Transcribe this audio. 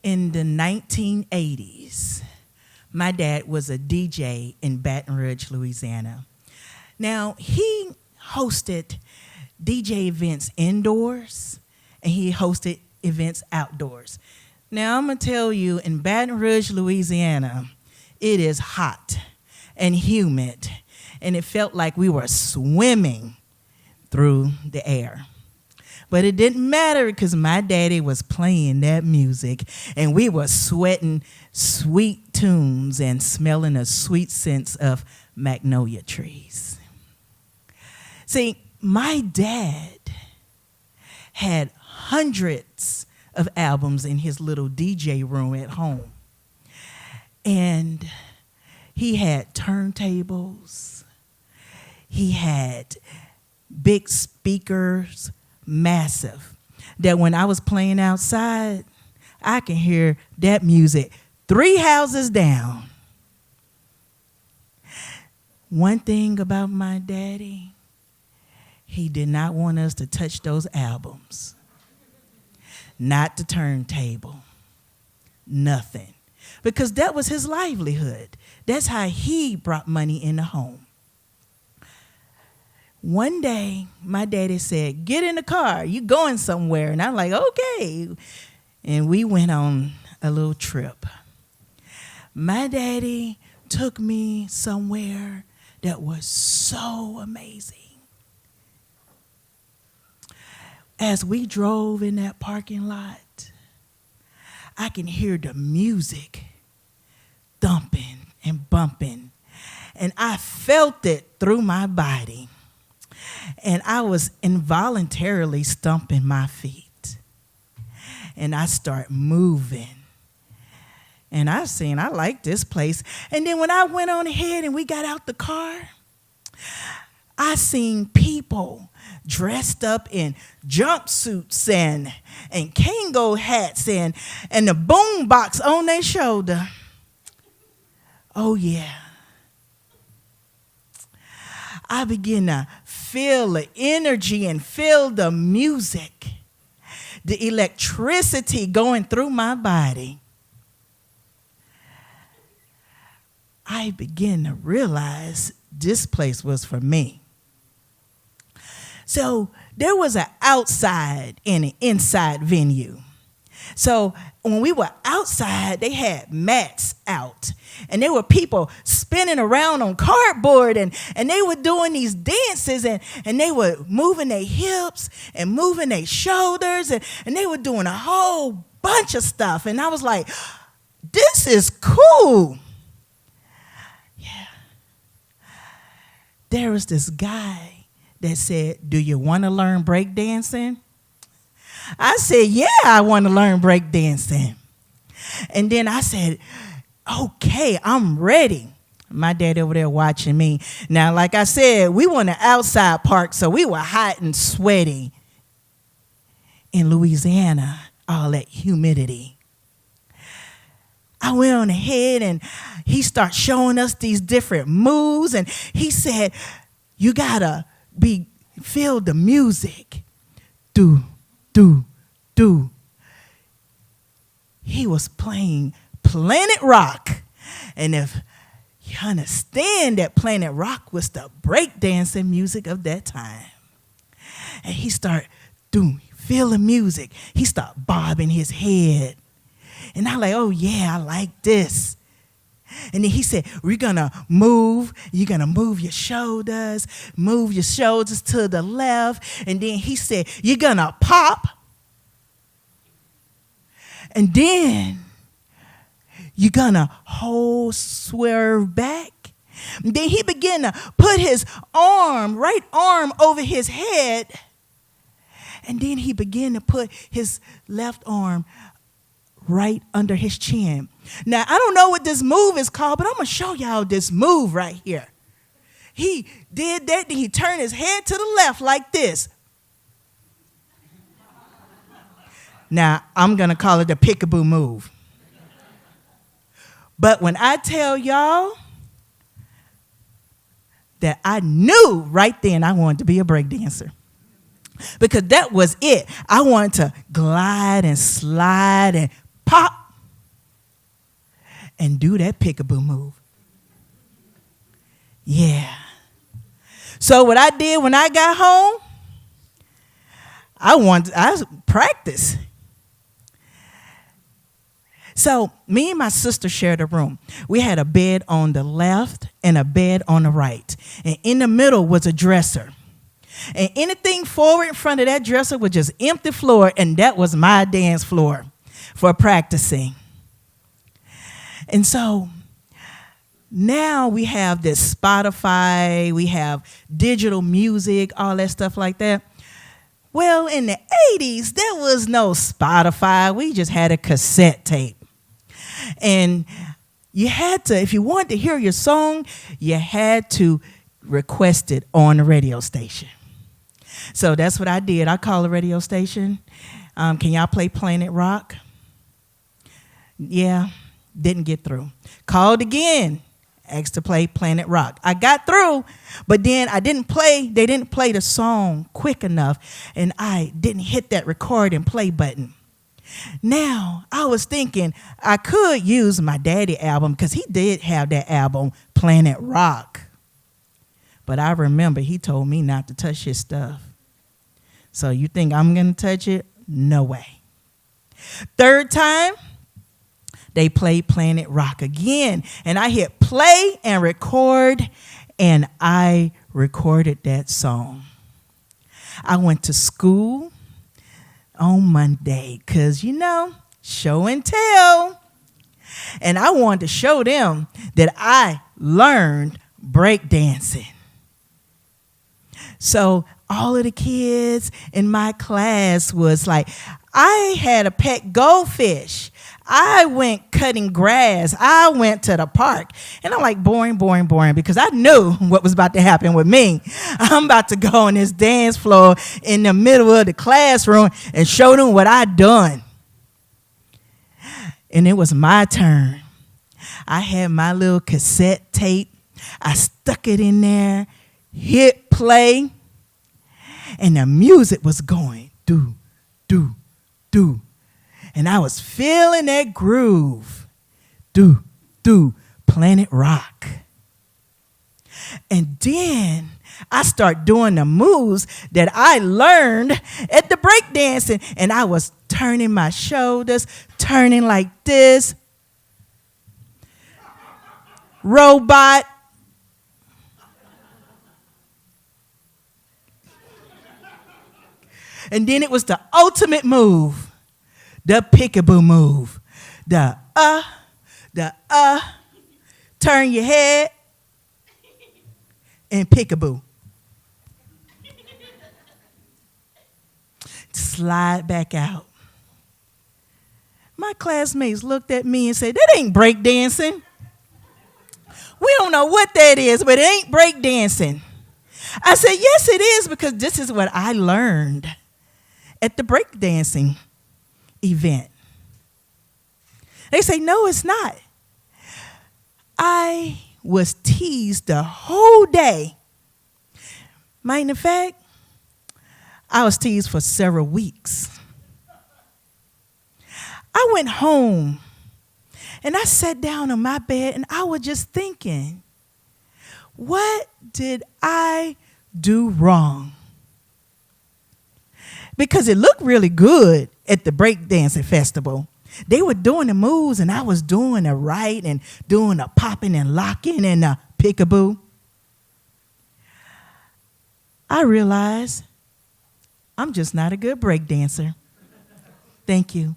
In the 1980s, my dad was a DJ in Baton Rouge, Louisiana. Now, he hosted DJ events indoors, and he hosted events outdoors. Now, I'm going to tell you, in Baton Rouge, Louisiana, it is hot and humid, and it felt like we were swimming through the air. But it didn't matter because my daddy was playing that music, and we were sweating sweet tunes and smelling a sweet sense of magnolia trees. See, my dad had hundreds of albums in his little DJ room at home. And he had turntables. He had big speakers, massive, that when I was playing outside, I can hear that music 3 houses down. One thing about my daddy, he did not want us to touch those albums. Not the turntable. Nothing. Because that was his livelihood. That's how he brought money in the home. One day, my daddy said, "Get in the car, you going somewhere." And I'm like, okay. And we went on a little trip. My daddy took me somewhere that was so amazing. As we drove in that parking lot, I can hear the music thumping and bumping, and I felt it through my body. And I was involuntarily stomping my feet. And I start moving. And I like this place. And then when I went on ahead and we got out the car, I seen people dressed up in jumpsuits and Kango hats and the boom box on their shoulder. Oh, yeah. I begin to feel the energy and feel the music, the electricity going through my body. I begin to realize this place was for me. So there was an outside and an inside venue. So when we were outside, they had mats out. And there were people spinning around on cardboard. And they were doing these dances. And they were moving their hips and moving their shoulders. And they were doing a whole bunch of stuff. And I was like, this is cool. Yeah. There was this guy that said, "Do you want to learn breakdancing?" I said, "Yeah, I want to learn breakdancing." And then I said, "Okay, I'm ready." My dad over there watching me. Now, like I said, we were in an outside park, so we were hot and sweaty in Louisiana, all that humidity. I went on ahead and he started showing us these different moves, and he said, "You gotta feel the music. Do, do, do." He was playing Planet Rock. And if you understand that Planet Rock was the breakdancing music of that time. And he started feel the music. He started bobbing his head. And I'm like, oh yeah, I like this. And then he said, "We're going to move. You're going to move your shoulders to the left." And then he said, "You're going to pop. And then you're going to swerve back." And then he began to put his right arm over his head. And then he began to put his left arm right under his chin. Now, I don't know what this move is called, but I'm going to show y'all this move right here. He did that, then he turned his head to the left like this. Now, I'm going to call it the peekaboo move. But when I tell y'all that I knew right then I wanted to be a breakdancer. Because that was it. I wanted to glide and slide and pop and do that peekaboo move. Yeah. So what I did when I got home, I practiced. So me and my sister shared a room. We had a bed on the left and a bed on the right. And in the middle was a dresser. And anything forward in front of that dresser was just empty floor, and that was my dance floor for practicing. And so now we have this Spotify, we have digital music, all that stuff like that. Well, in the 80s, there was no Spotify. We just had a cassette tape. And you had to, if you wanted to hear your song, you had to request it on the radio station. So that's what I did. I called the radio station. Can y'all play Planet Rock? Yeah, didn't get through. Called again. Asked to play Planet Rock. I got through, but then they didn't play the song quick enough, and I didn't hit that record and play button. Now, I was thinking I could use my daddy album because he did have that album, Planet Rock. But I remember he told me not to touch his stuff. So you think I'm going to touch it? No way. Third time, they played Planet Rock again. And I hit play and record, and I recorded that song. I went to school on Monday because, show and tell. And I wanted to show them that I learned breakdancing. So all of the kids in my class was like, I had a pet goldfish. I went cutting grass. I went to the park. And I'm like, boring, because I knew what was about to happen with me. I'm about to go on this dance floor in the middle of the classroom and show them what I done. And it was my turn. I had my little cassette tape. I stuck it in there, hit play, and the music was going, do, do, do. And I was feeling that groove. Do, do, Planet Rock. And then I start doing the moves that I learned at the breakdancing. And I was turning my shoulders, turning like this. Robot. And then it was the ultimate move. The peekaboo move. Turn your head, and peekaboo. Slide back out. My classmates looked at me and said, that ain't breakdancing. We don't know what that is, but it ain't breakdancing. I said, yes, it is, because this is what I learned at the breakdancing event. They say, no, it's not. I was teased the whole day. Matter of fact, I was teased for several weeks. I went home and I sat down on my bed and I was just thinking, what did I do wrong? Because it looked really good at the breakdancing festival. They were doing the moves and I was doing the right and doing the popping and locking and the peekaboo. I realized I'm just not a good breakdancer. Thank you.